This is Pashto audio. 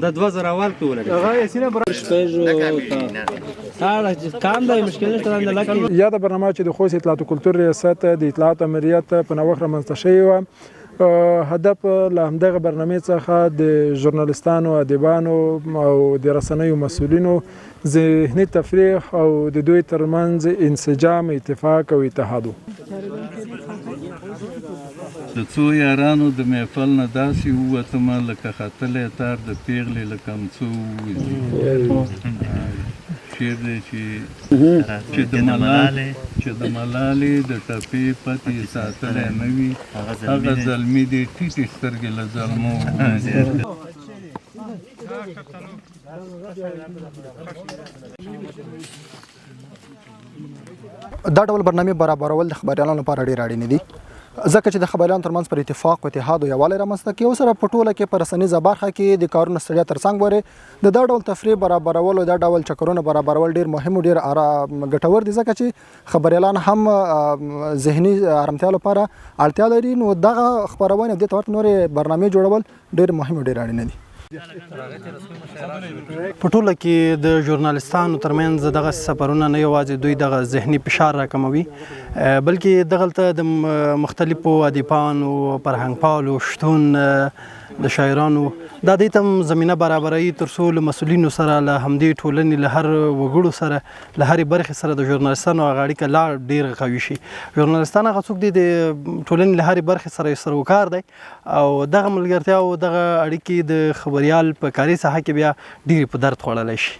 د 2000 اول کې ولګي هغه یې یا د برنامه چې د خوست اطلاعاتو کلتور ریاست د اطلاعاتو آمریت په نوښت رامنځته شوی و هدف له همدغه برنامې څخه د ژورنالستانو ادیبانو او د رسنیو مسؤلینو ذهني تفریح او د دوی ترمنځ انسجام اتفاق او اتحاد د څو یارانو د محفل نه داسې ووتم لکه ختلی تار د پیغلې له کمڅو ووځي شعر دی چې د ملالې د ټپې پتې ساتلی نه وي هغه زلمي دې ټیټې سترګې له زلمو ووځي دا ډول برنامې برابرول د خبریالانو لپاره ډېر اړین دي ځکه چې د خبریالانو ترمنځ پر اتفاق او اتحاد او یووالی رامنځته کوي او سره په ټوله کې په رسنیزه برخه کې د کارونو ستړیا ترڅنګ ورې د دا ډول تفریح برابرول او دا ډول چکرونه برابرول ډېر مهم او ډېر ګټور دي ځکه چې خبریالان هم ذهني آرامتیا لپاره اړتیا لري نو دغه خپرونې او دې ته ورته نورې برنامې جوړول ډېر مهم او ډېر اړین دي په ټوله کې د ژورنالستانو ترمنځ دغه سفرونه نه یوازې دوی دغه ذهني فشار راکموي بلکې دغلته د مختلفو ادیبانو فرهنګپالو شتون د شاعرانو دا دې ته زمینه برابروي تر څو له مسؤلینو سره له همدې ټولنې له هر وګړو سره له هرې برخې سره د ژورنالستانو هغه اړیکه لا ډېر قوي شي ژورنالستان هغه څوک دي د ټولنې له هرې برخې سره یو سروکار دی او دغه ملګرتیا او دغه اړیکې د خبریال په کاري ساحه کې بیا ډېرې په درد خوړلی شي